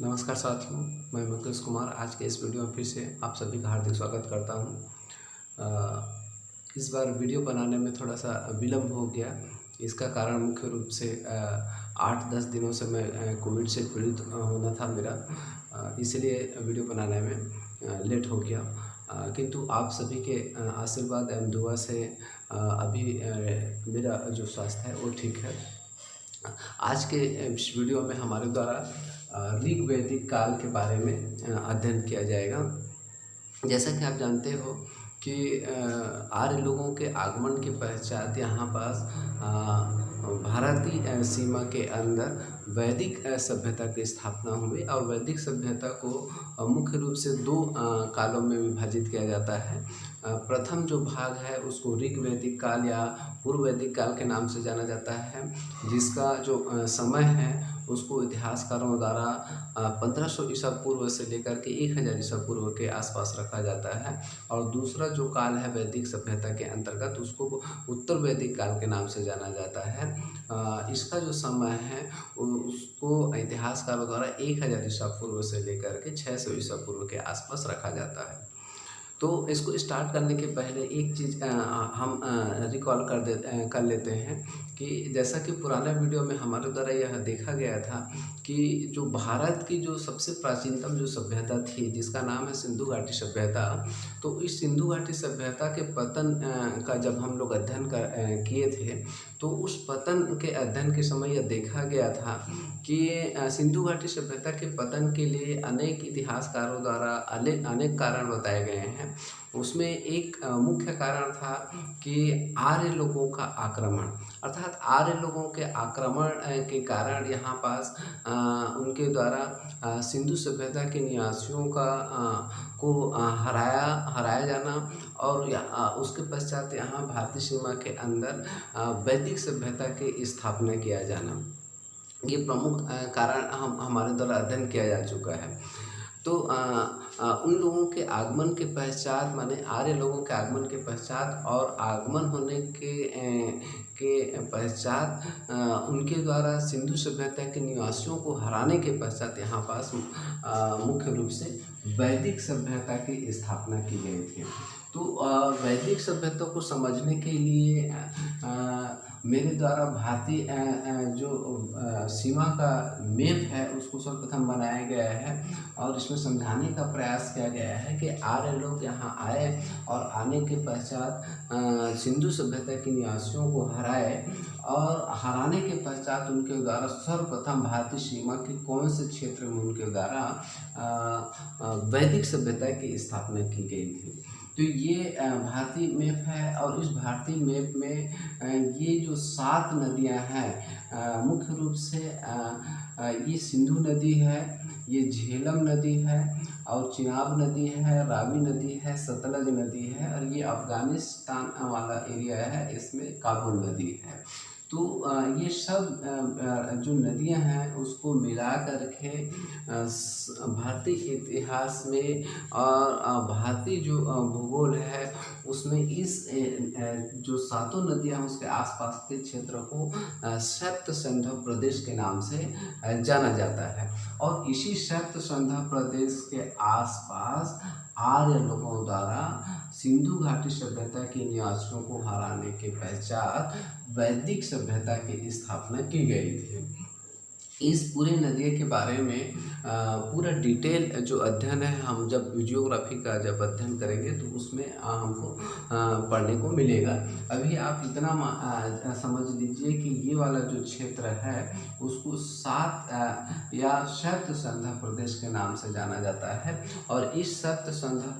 नमस्कार साथियों, मैं मुकेश कुमार आज के इस वीडियो में फिर से आप सभी का हार्दिक स्वागत करता हूं। इस बार वीडियो बनाने में थोड़ा सा विलम्ब हो गया। इसका कारण मुख्य रूप से 8-10 दिनों से मैं कोविड से पीड़ित होना था मेरा, इसलिए वीडियो बनाने में लेट हो गया। किंतु आप सभी के आशीर्वाद एवं दुआ से अभी मेरा जो स्वास्थ्य है वो ठीक है। आज के इस वीडियो में हमारे द्वारा ऋग वैदिक काल के बारे में अध्ययन किया जाएगा। जैसा कि आप जानते हो कि आर्य लोगों के आगमन के पश्चात यहाँ पास भारतीय सीमा के अंदर वैदिक सभ्यता की स्थापना हुई और वैदिक सभ्यता को मुख्य रूप से दो कालों में विभाजित किया जाता है। प्रथम जो भाग है उसको ऋग वैदिक काल या पूर्व वैदिक काल के नाम से जाना जाता है, जिसका जो समय है उसको इतिहासकारों द्वारा 1500 ईसा पूर्व से लेकर के 1000 ईसा पूर्व के आसपास रखा जाता है। और दूसरा जो काल है वैदिक सभ्यता के अंतर्गत उसको उत्तर वैदिक काल के नाम से जाना जाता है। इसका जो समय है उसको इतिहासकारों द्वारा 1000 ईसा पूर्व से लेकर के 600 ईसा पूर्व के आसपास रखा जाता है। तो इसको स्टार्ट करने के पहले एक चीज़ हम रिकॉल कर लेते हैं कि जैसा कि पुराने वीडियो में हमारे द्वारा यह देखा गया था कि जो भारत की जो सबसे प्राचीनतम जो सभ्यता थी जिसका नाम है सिंधु घाटी सभ्यता, तो इस सिंधु घाटी सभ्यता के पतन का जब हम लोग अध्ययन किए थे तो उस पतन के अध्ययन के समय यह देखा गया था कि सिंधु घाटी सभ्यता के पतन के लिए अनेक इतिहासकारों द्वारा अनेक कारण बताए गए हैं। उसमें एक मुख्य कारण था कि आर्य लोगों का आक्रमण, अर्थात आर्य लोगों के आक्रमण के कारण यहाँ पास उनके द्वारा सिंधु सभ्यता के निवासियों को हराया जाना और उसके पश्चात यहाँ भारतीय सीमा के अंदर वैदिक सभ्यता की स्थापना किया जाना, ये प्रमुख कारण हमारे द्वारा अध्ययन किया जा चुका है। तो उन लोगों के आगमन के पश्चात माने आर्य लोगों के आगमन के पश्चात और आगमन होने के पश्चात उनके द्वारा सिंधु सभ्यता के निवासियों को हराने के पश्चात यहाँ पास मुख्य रूप से वैदिक सभ्यता की स्थापना की गई थी। तो वैदिक सभ्यता को समझने के लिए मेरे द्वारा भारतीय जो सीमा का मैप है उसको सर्वप्रथम बनाया गया है और इसमें समझाने का प्रयास किया गया है कि आर्य लोग यहाँ आए और आने के पश्चात सिंधु सभ्यता के निवासियों को हराए और हराने के पश्चात उनके द्वारा सर्वप्रथम भारतीय सीमा के कौन से क्षेत्र में उनके द्वारा वैदिक सभ्यता की स्थापना की गई थी। तो ये भारतीय मैप है और इस भारतीय मैप में ये जो 7 नदियां हैं मुख्य रूप से ये सिंधु नदी है, ये झेलम नदी है और चिनाब नदी है, रावी नदी है, सतलज नदी है और ये अफ़गानिस्तान वाला एरिया है, इसमें काबुल नदी है। तो ये सब जो नदियां हैं उसको मिला कर के भारतीय इतिहास में और भारतीय जो भूगोल है उसमें इस जो 7 नदियां उसके आसपास के क्षेत्र को सप्त सिंधु प्रदेश के नाम से जाना जाता है। और इसी सप्त सिंधु प्रदेश के आसपास आर्य लोगों द्वारा सिंधु घाटी सभ्यता के निवासियों को हराने के पश्चात वैदिक सभ्यता की स्थापना की गई थी। इस पूरे नदियों के बारे में पूरा डिटेल जो अध्ययन है हम जब जियोग्राफी का जब अध्ययन करेंगे तो उसमें हमको पढ़ने को मिलेगा। अभी आप इतना समझ लीजिए कि ये वाला जो क्षेत्र है उसको 7 या सप्त सिंधु प्रदेश के नाम से जाना जाता है। और इस सप्त सिंधु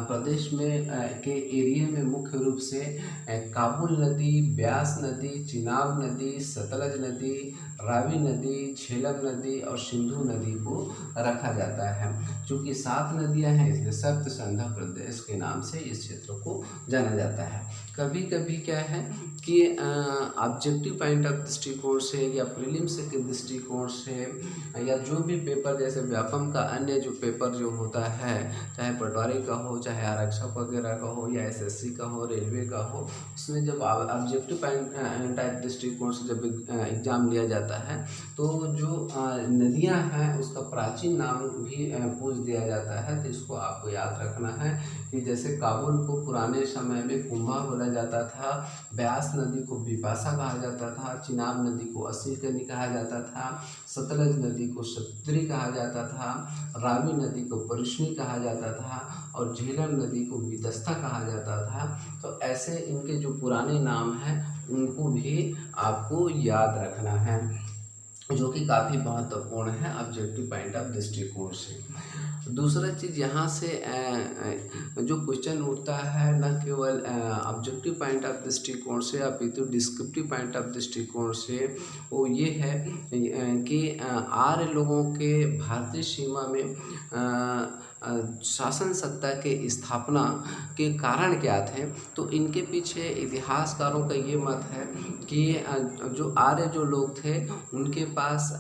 प्रदेश में के एरिया में मुख्य रूप से काबुल नदी, ब्यास नदी, चिनाब नदी, सतलज नदी, रावी नदी, झेलम नदी और सिंधु नदी को रखा जाता है। चूँकि 7 नदियां हैं इसलिए सप्त सिंधु प्रदेश के नाम से इस क्षेत्र को जाना जाता है। कभी कभी क्या है कि ऑब्जेक्टिव पॉइंट ऑफ दृष्टिकोण से या प्रीलिम्स के दृष्टिकोण से या जो भी पेपर जैसे व्यापम का अन्य जो पेपर जो होता है, चाहे पटवारी का हो, चाहे आरक्षक वगैरह का हो, या एसएससी का हो, रेलवे का हो, उसमें जब ऑब्जेक्टिव पॉइंट टाइप दृष्टिकोण से जब एग्ज़ाम लिया जाता है तो जो नदियां हैं उसका प्राचीन नाम भी पूछ दिया जाता है। तो इसको आपको याद रखना है कि जैसे काबुल को पुराने समय में कुंभा बोला जाता था, ब्यास नदी को बिपाशा कहा जाता था, चिनाब नदी को असीकनी कहा जाता था, सतलज नदी को सत्री कहा जाता था, रावी नदी को परिश्नी कहा जाता था और झेलम नदी को विदस्ता कहा जाता था। तो ऐसे इनके जो पुराने नाम हैं उनको भी आपको याद रखना है, जो कि काफ़ी महत्वपूर्ण है ऑब्जेक्टिव पॉइंट ऑफ दृष्टिकोण से। दूसरा चीज़ यहाँ से जो क्वेश्चन उठता है न केवल ऑब्जेक्टिव पॉइंट ऑफ दृष्टिकोण से अपितु डिस्क्रिप्टिव पॉइंट ऑफ दृष्टिकोण से, वो ये है कि आर्य लोगों के भारतीय सीमा में शासन सत्ता के स्थापना के कारण क्या थे। तो इनके पीछे इतिहासकारों का ये मत है कि जो आर्य जो लोग थे उनके पास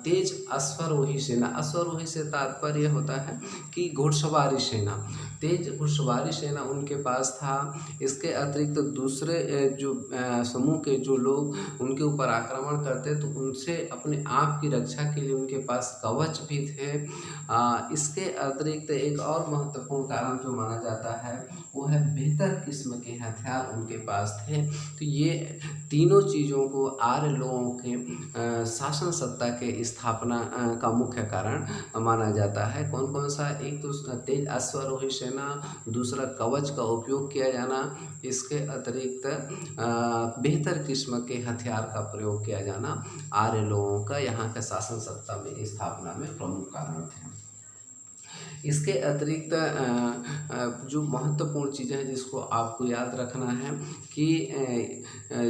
तेज अश्वारोही सेना, अश्वारोही से तात्पर्य होता है कि घुड़सवारी सेना, तेज घुड़सवारी सेना उनके पास था। इसके अतिरिक्त दूसरे जो समूह के जो लोग उनके ऊपर आक्रमण करते तो उनसे अपने आप की रक्षा के लिए उनके पास कवच भी थे। इसके अतिरिक्त एक और महत्वपूर्ण कारण जो माना जाता है वो है बेहतर किस्म के हथियार उनके पास थे। तो ये तीनों चीज़ों को आर्य लोगों के शासन सत्ता के स्थापना का मुख्य कारण माना जाता है। कौन कौन सा? एक तो तेज अश्वारोही सेना, दूसरा कवच का उपयोग किया जाना, इसके अतिरिक्त बेहतर किस्म के हथियार का प्रयोग किया जाना आर्य लोगों का यहाँ का शासन सत्ता में स्थापना में प्रमुख कारण थे। इसके अतिरिक्त जो महत्वपूर्ण चीज़ें हैं जिसको आपको याद रखना है कि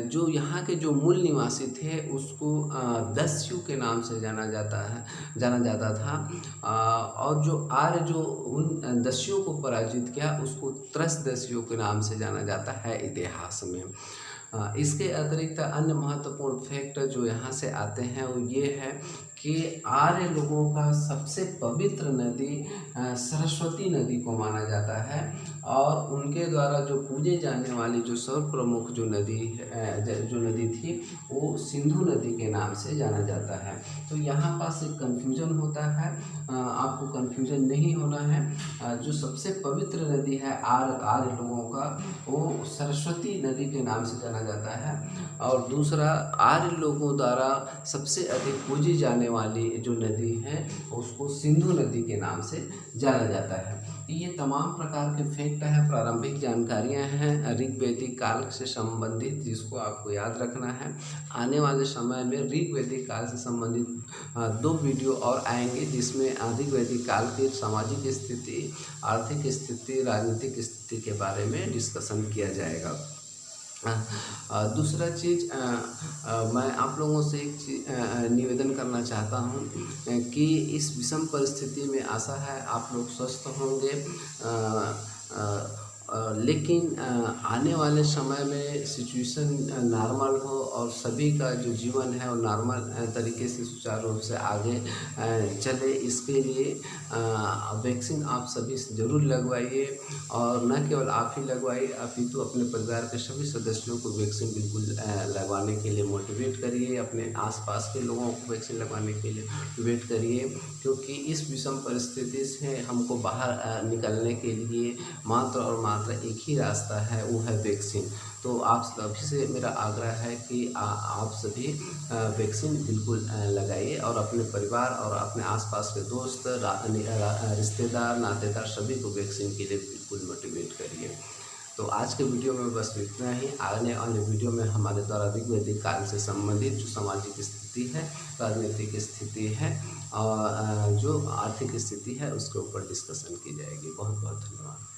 जो यहाँ के जो मूल निवासी थे उसको दस्यु के नाम से जाना जाता था, और जो आर्य जो उन दस्युओं को पराजित किया उसको त्रसदस्यु के नाम से जाना जाता है इतिहास में। इसके अतिरिक्त अन्य महत्वपूर्ण फैक्ट जो यहाँ से आते हैं वो ये है कि आर्य लोगों का सबसे पवित्र नदी सरस्वती नदी को माना जाता है, और उनके द्वारा जो पूजे जाने वाली जो सर्वप्रमुख जो नदी थी वो सिंधु नदी के नाम से जाना जाता है। तो यहाँ पास एक कन्फ्यूजन होता है, आपको कन्फ्यूजन नहीं होना है। जो सबसे पवित्र नदी है आर्य लोगों का वो सरस्वती नदी के नाम से जाना जाता है, और दूसरा आर्य लोगों द्वारा सबसे अधिक पूजी जाने वाली जो नदी है उसको सिंधु नदी के नाम से जाना जाता है। ये तमाम प्रकार के फैक्ट हैं, प्रारंभिक जानकारियां हैं ऋग्वैदिक काल से संबंधित, जिसको आपको याद रखना है। आने वाले समय में ऋग्वैदिक काल से संबंधित 2 वीडियो और आएंगे जिसमें ऋग्वैदिक काल की सामाजिक स्थिति, आर्थिक स्थिति, राजनीतिक स्थिति के बारे में डिस्कशन किया जाएगा। दूसरा चीज़ मैं आप लोगों से एक चीज़ निवेदन करना चाहता हूँ कि इस विषम परिस्थिति में आशा है आप लोग स्वस्थ होंगे, लेकिन आने वाले समय में सिचुएशन नॉर्मल हो और सभी का जो जीवन है वो नॉर्मल तरीके से सुचारू रूप से आगे चले, इसके लिए वैक्सीन आप सभी ज़रूर लगवाइए, और न केवल आप ही लगवाइए अपितु अपने परिवार के सभी सदस्यों को वैक्सीन बिल्कुल लगवाने के लिए मोटिवेट करिए, अपने आसपास के लोगों को वैक्सीन लगवाने के लिए मोटिवेट करिए, क्योंकि इस विषम परिस्थिति से हमको बाहर निकलने के लिए मात्र और मात्र एक ही रास्ता है, वो है वैक्सीन। तो आप सभी से मेरा आग्रह है कि आप सभी वैक्सीन बिल्कुल लगाइए, और अपने परिवार और अपने आसपास के दोस्त, रिश्तेदार, नातेदार सभी को वैक्सीन के लिए बिल्कुल मोटिवेट करिए। तो आज के वीडियो में बस इतना ही। आने वाले वीडियो में हमारे द्वारा ऋग्वैदिक काल से संबंधित जो सामाजिक स्थिति है, राजनीतिक स्थिति है और जो आर्थिक स्थिति है उसके ऊपर डिस्कशन की जाएगी। बहुत बहुत धन्यवाद।